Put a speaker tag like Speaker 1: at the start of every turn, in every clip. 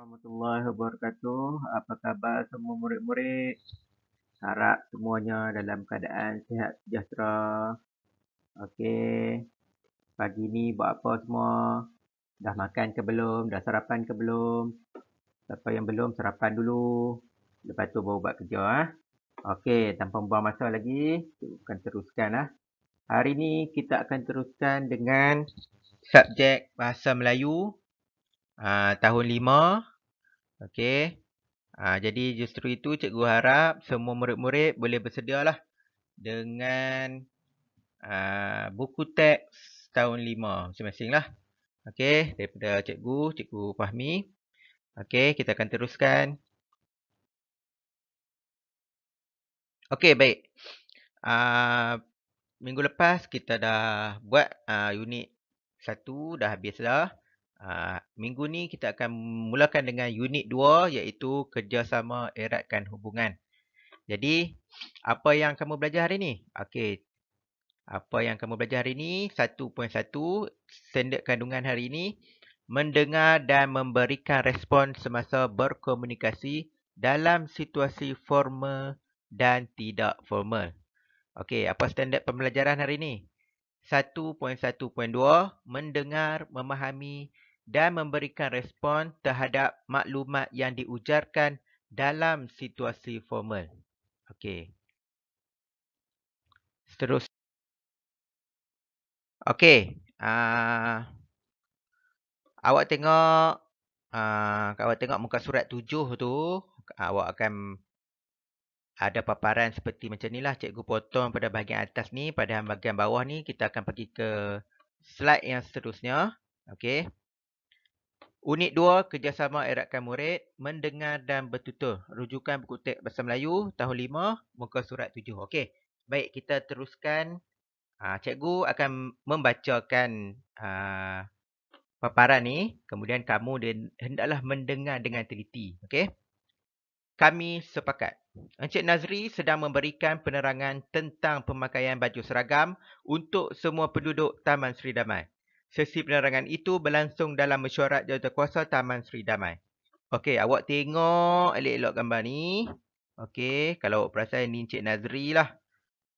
Speaker 1: Warahmatullahi wabarakatuh. Apa khabar semua murid-murid? Harap semuanya dalam keadaan sihat sejahtera. Okey. Pagi ni buat apa semua? Dah makan ke belum? Dah sarapan ke belum? Siapa yang belum, sarapan dulu. Lepas tu baru buat kerja. Okey, tanpa membuang masa lagi, kita akan teruskan. Hari ni kita akan teruskan dengan subjek Bahasa Melayu tahun 5. Okey. Jadi justru itu cikgu harap semua murid-murid boleh bersedialah dengan buku teks tahun 5 masing-masing lah. Okey, daripada cikgu Fahmi. Okey, kita akan teruskan. Okey, baik. Minggu lepas kita dah buat unit 1 dah habis dah. Minggu ni kita akan mulakan dengan unit 2 iaitu kerjasama eratkan hubungan. Jadi, apa yang kamu belajar hari ni? Okey. Apa yang kamu belajar hari ni? 1.1, standard kandungan hari ni. Mendengar dan memberikan respon semasa berkomunikasi dalam situasi formal dan tidak formal. Okey, apa standard pembelajaran hari ni? 1.1.2, mendengar, memahami dan memberikan respon terhadap maklumat yang diujarkan dalam situasi formal. Okey. Terus. Okey. Awak tengok muka surat 7 tu, awak akan ada paparan seperti macam ni lah. Cikgu potong pada bahagian atas ni, pada bahagian bawah ni kita akan pergi ke slide yang seterusnya. Okey. Unit 2, kerjasama eratkan murid, mendengar dan bertutur. Rujukan buku teks Bahasa Melayu tahun 5, muka surat 7. Okey. Baik, kita teruskan. Cikgu akan membacakan paparan ni, kemudian kamu hendaklah mendengar dengan teliti. Okey? Kami sepakat. Encik Nazri sedang memberikan penerangan tentang pemakaian baju seragam untuk semua penduduk Taman Seri Damai. Sesi penerangan itu berlangsung dalam mesyuarat Jawatankuasa Taman Seri Damai. Okey, awak tengok elok-elok gambar ni. Okey, kalau awak perasan ni Encik Nazri lah.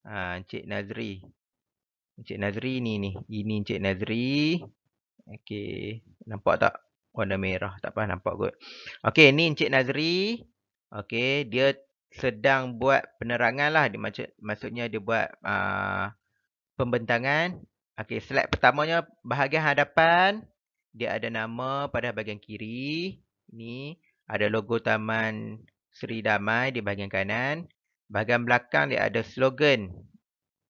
Speaker 1: Encik Nazri. Encik Nazri ni. Ini Encik Nazri. Okey, nampak tak warna merah? Tak apa, nampak kot. Okey, ni Encik Nazri. Okey, dia sedang buat penerangan lah. Maksudnya dia buat pembentangan. Okey, slide pertamanya bahagian hadapan. Dia ada nama pada bahagian kiri. Ni ada logo Taman Seri Damai di bahagian kanan. Bahagian belakang dia ada slogan.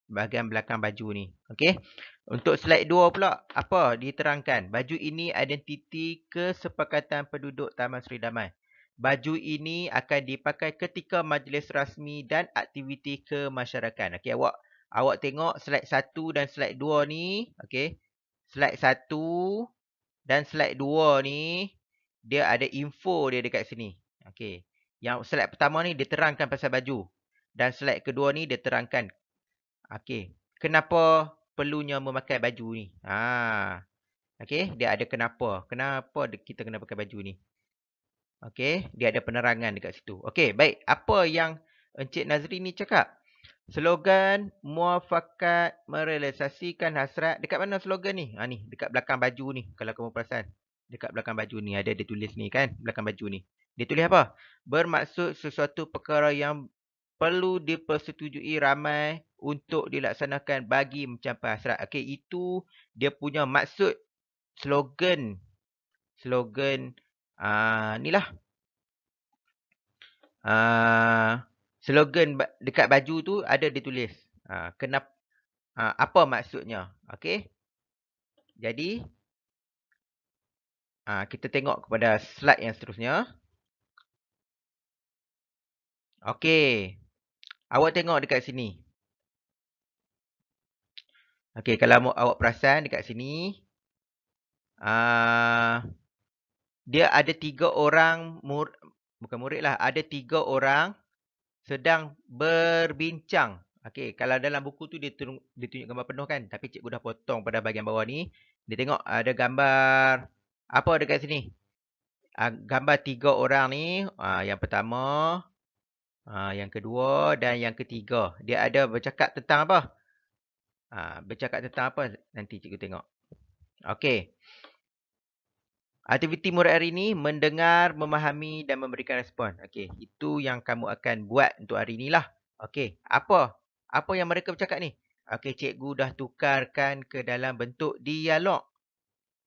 Speaker 1: Bahagian belakang baju ni. Okey. Untuk slide 2 pula, apa diterangkan? Baju ini identiti kesepakatan penduduk Taman Seri Damai. Baju ini akan dipakai ketika majlis rasmi dan aktiviti kemasyarakatan. Okey, awak tengok slide 1 dan slide 2 ni. Okey. Slide 1 dan slide 2 ni, dia ada info dia dekat sini. Okey. Yang slide pertama ni dia terangkan pasal baju. Dan slide kedua ni dia terangkan. Okey. Kenapa perlunya memakai baju ni? Okey, dia ada kenapa. Kenapa kita kena pakai baju ni? Okey, dia ada penerangan dekat situ. Okey, baik. Apa yang Encik Nazri ni cakap? Slogan muafakat merealisasikan hasrat. Dekat mana slogan ni? Ni, dekat belakang baju ni. Kalau kamu perasan. Dekat belakang baju ni ada dia tulis ni kan, belakang baju ni. Dia tulis apa? Bermaksud sesuatu perkara yang perlu dipersetujui ramai untuk dilaksanakan bagi mencapai hasrat. Okey, itu dia punya maksud slogan. Slogan ni lah. Slogan dekat baju tu ada ditulis. Kenapa? Apa maksudnya? Okey. Jadi kita tengok kepada slide yang seterusnya. Okey. Awak tengok dekat sini. Okey, kalau awak perasan dekat sini, dia ada 3 orang, bukan murid lah, ada 3 orang sedang berbincang. Okey, kalau dalam buku tu dia tunjuk gambar penuh kan, tapi cikgu dah potong pada bahagian bawah ni. Dia tengok ada gambar apa dekat sini? gambar 3 orang ni. Yang pertama, yang kedua dan yang ketiga. Dia ada bercakap tentang apa? Bercakap tentang apa? Nanti cikgu tengok. Okey. Aktiviti murid hari ini mendengar, memahami dan memberikan respon. Okey, itu yang kamu akan buat untuk hari inilah. Okey, apa? Apa yang mereka bercakap ni? Okey, cikgu dah tukarkan ke dalam bentuk dialog.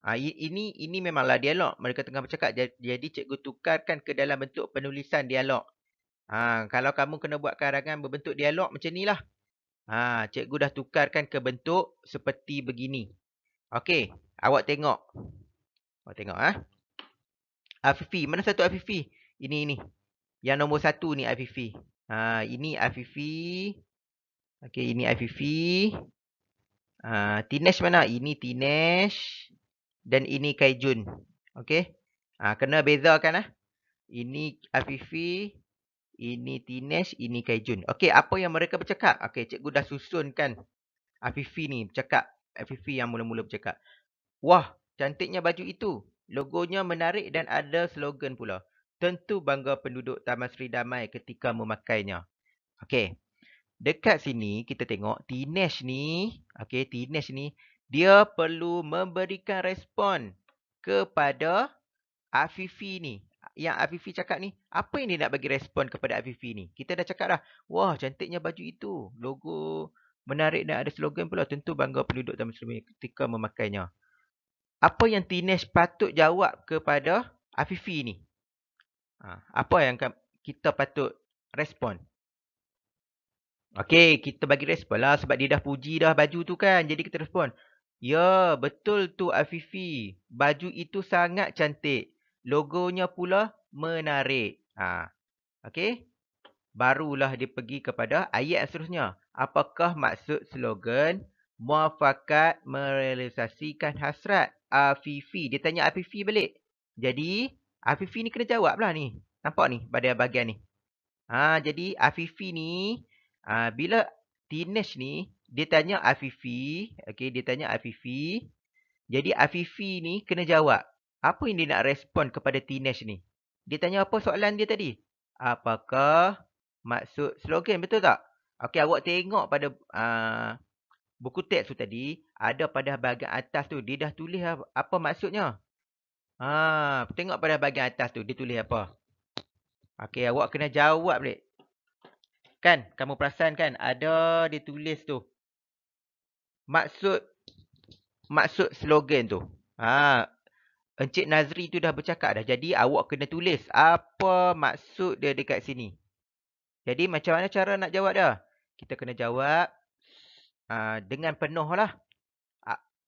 Speaker 1: Ini memanglah dialog. Mereka tengah bercakap. Jadi cikgu tukarkan ke dalam bentuk penulisan dialog. Kalau kamu kena buat karangan berbentuk dialog macam nilah. Cikgu dah tukarkan ke bentuk seperti begini. Okey, awak tengok. Awak tengok Afifi, mana satu Afifi? Ini. Yang nombor 1 ni Afifi. Ini Afifi. Okey, ini Afifi. Tinesh mana? Ini Tinesh. Dan ini Kaijun. Okey. Kena bezakan Ini Afifi. Ini Tinesh. Ini Kaijun. Okey, apa yang mereka bercakap? Okey, cikgu dah susunkan Afifi ni bercakap. Afifi yang mula-mula bercakap. Wah, cantiknya baju itu. Logonya menarik dan ada slogan pula. Tentu bangga penduduk Taman Sri Damai ketika memakainya. Okey. Dekat sini kita tengok Tinesh ni. Okey, Tinesh ni dia perlu memberikan respon kepada Afifi ni. Yang Afifi cakap ni, apa yang dia nak bagi respon kepada Afifi ni? Kita dah cakap dah. Wah, cantiknya baju itu. Logo menarik dan ada slogan pula. Tentu bangga penduduk Taman Sri Damai ketika memakainya. Apa yang Tinesh patut jawab kepada Afifi ni? Apa yang kita patut respon? Okey, kita bagi respon lah sebab dia dah puji dah baju tu kan. Jadi kita respon. Ya, betul tu Afifi. Baju itu sangat cantik. Logonya pula menarik. Okey. Barulah dia pergi kepada ayat seterusnya. Apakah maksud slogan muafakat merealisasikan hasrat Afifi? Dia tanya Afifi balik. Jadi, Afifi ni kena jawab lah ni. Nampak ni pada bahagian ni. Jadi Afifi ni, bila Tinesh ni, dia tanya Afifi. Okey, dia tanya Afifi. Jadi Afifi ni kena jawab. Apa yang dia nak respon kepada Tinesh ni? Dia tanya apa soalan dia tadi? Apakah maksud slogan, betul tak? Okey, awak tengok pada buku teks tu tadi, ada pada bahagian atas tu, dia dah tulis apa maksudnya. Tengok pada bahagian atas tu, dia tulis apa. Okey, awak kena jawab balik. Kan, kamu perasan kan, ada dia tulis tu. Maksud slogan tu. Encik Nazri tu dah bercakap dah. Jadi awak kena tulis apa maksud dia dekat sini. Jadi macam mana cara nak jawab dia? Kita kena jawab dengan penuh lah.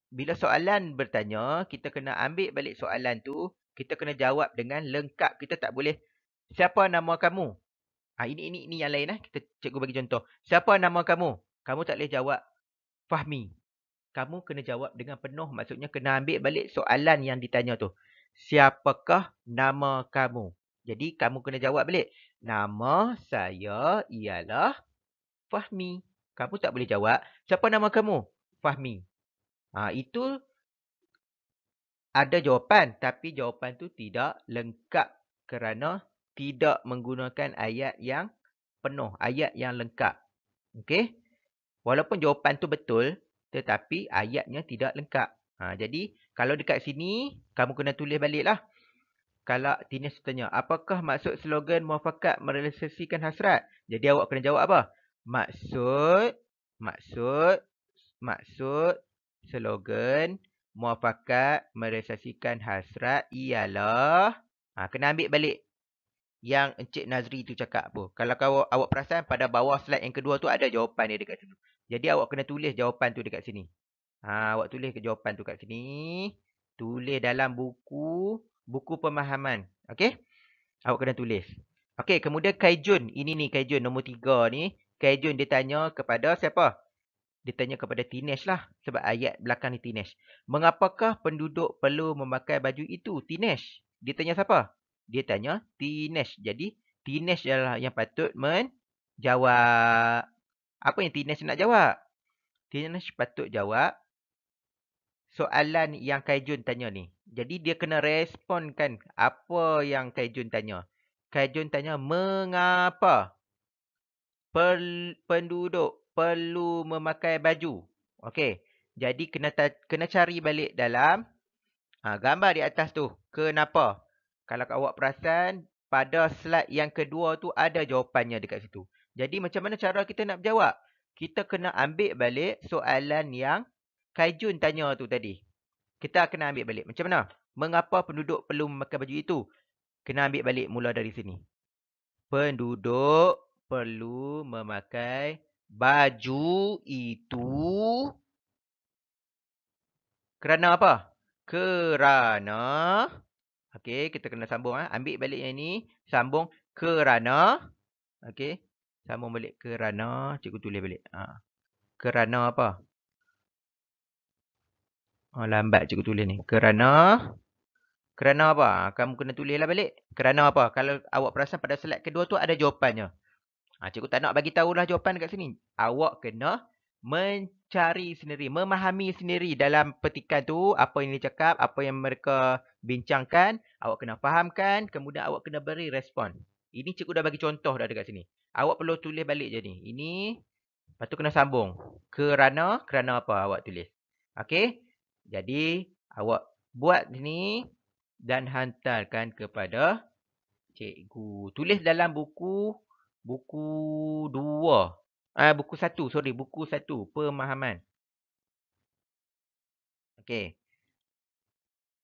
Speaker 1: Bila soalan bertanya, kita kena ambil balik soalan tu. Kita kena jawab dengan lengkap. Kita tak boleh, siapa nama kamu? Ini yang lain cikgu bagi contoh. Siapa nama kamu? Kamu tak boleh jawab Fahmi. Kamu kena jawab dengan penuh. Maksudnya kena ambil balik soalan yang ditanya tu. Siapakah nama kamu? Jadi kamu kena jawab balik. Nama saya ialah Fahmi. Kamu tak boleh jawab. Siapa nama kamu? Fahmi. Itu ada jawapan. Tapi jawapan tu tidak lengkap. Kerana tidak menggunakan ayat yang penuh. Ayat yang lengkap. Okey? Walaupun jawapan tu betul. Tetapi ayatnya tidak lengkap. Jadi, kalau dekat sini, kamu kena tulis balik lah. Kalau Tinesh tanya, apakah maksud slogan muafakat merealisasikan hasrat? Jadi, awak kena jawab apa? Maksud slogan muafakat merealisasikan hasrat ialah... kena ambil balik yang Encik Nazri tu cakap apa. Kalau awak perasan, pada bawah slide yang kedua tu ada jawapan dia dekat situ. Jadi awak kena tulis jawapan tu dekat sini. Awak tulis jawapan tu kat sini. Tulis dalam buku pemahaman. Okey? Awak kena tulis. Okey, kemudian Kaijun. Ini ni Kaijun nombor 3 ni. Kaijun dia tanya kepada siapa? Dia tanya kepada Tinesh lah. Sebab ayat belakang ni Tinesh. Mengapakah penduduk perlu memakai baju itu? Tinesh. Dia tanya siapa? Dia tanya Tinesh. Jadi Tinesh adalah yang patut menjawab. Apa yang Tinesh nak jawab? Tinesh patut jawab, soalan yang Kak Jun tanya ni. Jadi dia kena responkan apa yang Kak Jun tanya. Kak Jun tanya, mengapa penduduk perlu memakai baju? Okey. Jadi kena cari balik dalam gambar di atas tu. Kenapa? Kalau awak perasan, pada slide yang kedua tu ada jawapannya dekat situ. Jadi macam mana cara kita nak berjawab? Kita kena ambil balik soalan yang Kak Jun tanya tu tadi. Kita kena ambil balik. Macam mana? Mengapa penduduk perlu memakai baju itu? Kena ambil balik mula dari sini. Penduduk perlu memakai baju itu kerana apa? Kerana, okey, kita kena sambung. Ambil balik yang ini, sambung kerana, okey, sambung balik kerana, cikgu tulis balik. Kerana apa? Lambat cikgu tulis ni. Kerana apa? Kamu kena tulislah balik. Kerana apa? Kalau awak perasan pada slide kedua tu ada jawapannya. Cikgu tak nak bagi tahulah jawapan dekat sini. Awak kena mencari sendiri, memahami sendiri dalam petikan tu apa yang dia cakap, apa yang mereka bincangkan, awak kena fahamkan, kemudian awak kena beri respon. Ini cikgu dah bagi contoh dah dekat sini. Awak perlu tulis balik je ni. Ini, lepas tu kena sambung. Kerana apa awak tulis. Okey? Jadi, awak buat ni dan hantarkan kepada cikgu. Tulis dalam buku 2. Buku 1, sorry. Buku 1, pemahaman. Okey.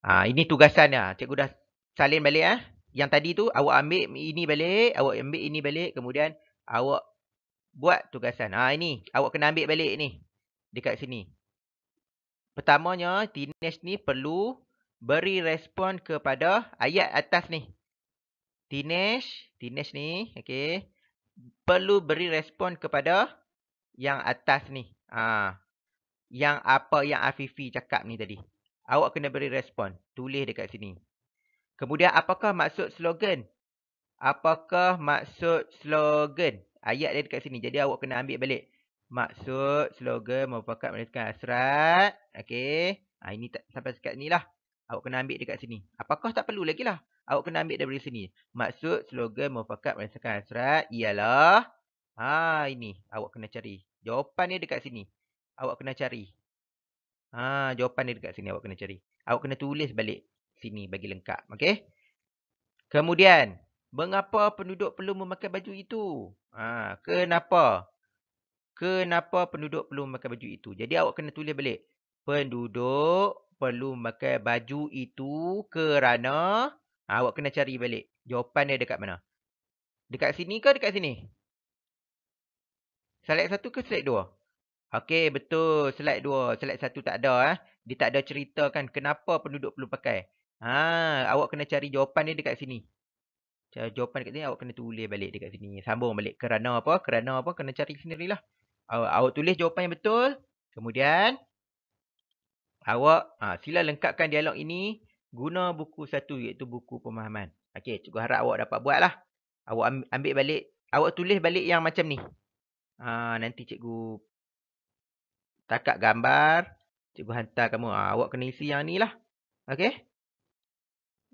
Speaker 1: Ini tugasannya. Cikgu dah salin balik. Yang tadi tu, awak ambil ini balik. Awak ambil ini balik. Kemudian, awak buat tugasan. Ini. Awak kena ambil balik ni. Dekat sini. Pertamanya, Dinesh ni perlu beri respon kepada ayat atas ni. Dinesh ni, okey, perlu beri respon kepada yang atas ni. Yang apa yang Afifi cakap ni tadi. Awak kena beri respon. Tulis dekat sini. Kemudian, apakah maksud slogan? Apakah maksud slogan? Ayat dia dekat sini. Jadi, awak kena ambil balik. Maksud slogan merupakan menuliskan hasrat. Okey. Ini sampai sekat ni lah. Awak kena ambil dekat sini. Apakah tak perlu lagi lah. Awak kena ambil dari sini. Maksud slogan merupakan menuliskan hasrat ialah. Ini. Awak kena cari. Jawapan dia dekat sini. Awak kena cari. Jawapan dia dekat sini. Awak kena cari. Awak kena tulis balik sini bagi lengkap. Okey. Kemudian. Mengapa penduduk perlu memakai baju itu? Kenapa? Kenapa penduduk perlu memakai baju itu? Jadi awak kena tulis balik. Penduduk perlu memakai baju itu kerana. Awak kena cari balik. Jawapan dia dekat mana? Dekat sini ke dekat sini? Slide 1 ke slide 2? Okey, betul. Slide 2. Slide 1 tak ada. Dia tak ada ceritakan kenapa penduduk perlu pakai. Awak kena cari jawapan dia dekat sini. Jawapan dekat sini awak kena tulis balik dekat sini. Sambung balik. Kerana apa? Kerana apa? Kena cari sendirilah. Awak tulis jawapan yang betul. Kemudian, awak sila lengkapkan dialog ini guna buku 1 iaitu buku pemahaman. Okey, cikgu harap awak dapat buatlah. Awak ambil balik. Awak tulis balik yang macam ni. Nanti cikgu takat gambar. Cikgu hantar kamu. Awak kena isi yang ni lah. Okey?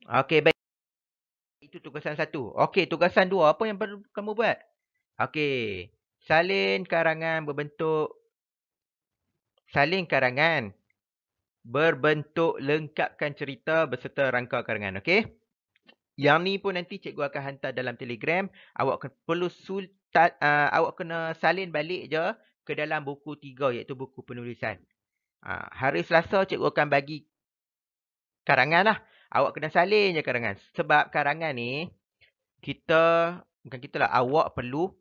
Speaker 1: Okey, baik. Itu tugasan 1. Okey, tugasan 2. Apa yang perlu kamu buat? Okey. Salin karangan berbentuk lengkapkan cerita berserta rangka karangan. Okey? Yang ni pun nanti cikgu akan hantar dalam Telegram. Awak perlu awak kena salin balik je ke dalam buku 3 iaitu buku penulisan. Hari Selasa cikgu akan bagi karangan lah. Awak kena salin je karangan. Sebab karangan ni awak perlu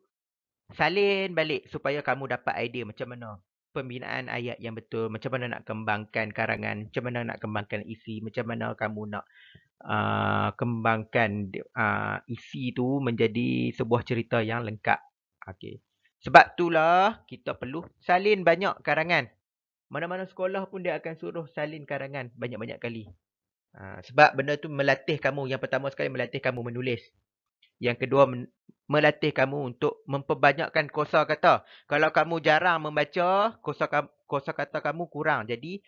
Speaker 1: salin balik supaya kamu dapat idea macam mana pembinaan ayat yang betul, macam mana nak kembangkan karangan, macam mana nak kembangkan isi, macam mana kamu nak kembangkan isi tu menjadi sebuah cerita yang lengkap. Okey. Sebab itulah kita perlu salin banyak karangan. Mana-mana sekolah pun dia akan suruh salin karangan banyak-banyak kali. Sebab benda tu melatih kamu. Yang pertama sekali melatih kamu menulis. Yang kedua melatih kamu untuk memperbanyakkan kosa kata. Kalau kamu jarang membaca, kosa kata kamu kurang. Jadi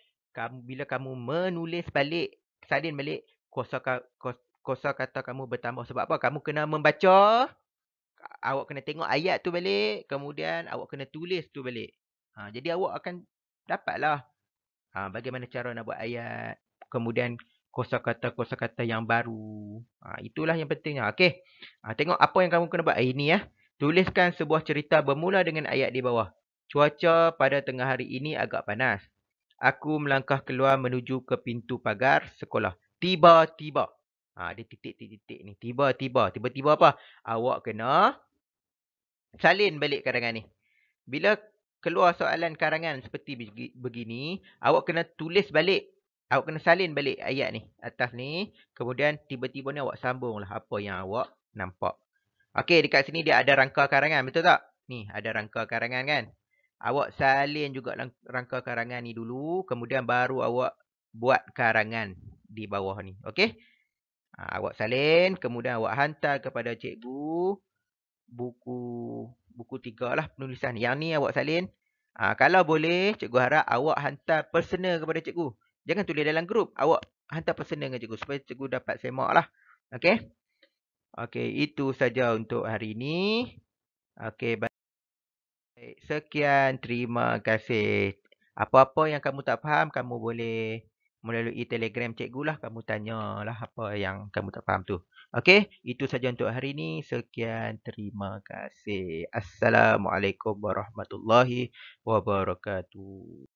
Speaker 1: bila kamu menulis balik, salin balik, kosakata kamu bertambah. Sebab apa? Kamu kena membaca, awak kena tengok ayat tu balik, kemudian awak kena tulis tu balik. Jadi awak akan dapatlah bagaimana cara nak buat ayat, kemudian kosakata yang baru. Itulah yang pentingnya. Okey. Tengok apa yang kamu kena buat. Ini ya. Tuliskan sebuah cerita bermula dengan ayat di bawah. Cuaca pada tengah hari ini agak panas. Aku melangkah keluar menuju ke pintu pagar sekolah. Tiba-tiba. Ada titik-titik ni. Tiba-tiba. Tiba-tiba apa? Awak kena salin balik karangan ni. Bila keluar soalan karangan seperti begini, awak kena tulis balik. Awak kena salin balik ayat ni. Atas ni. Kemudian tiba-tiba ni awak sambunglah apa yang awak nampak. Okey, dekat sini dia ada rangka karangan. Betul tak? Ni, ada rangka karangan kan? Awak salin juga rangka karangan ni dulu. Kemudian baru awak buat karangan di bawah ni. Okey? Awak salin. Kemudian awak hantar kepada cikgu. Buku 3 lah penulisan. Yang ni awak salin. Kalau boleh, cikgu harap awak hantar personal kepada cikgu. Jangan tulis dalam grup. Awak hantar personal dengan cikgu supaya cikgu dapat semak lah. Okey? Okey, itu saja untuk hari ini. Okey, baik. Sekian, terima kasih. Apa-apa yang kamu tak faham, kamu boleh melalui Telegram cikgu lah. Kamu tanyalah apa yang kamu tak faham tu. Okey, itu saja untuk hari ini. Sekian, terima kasih. Assalamualaikum warahmatullahi wabarakatuh.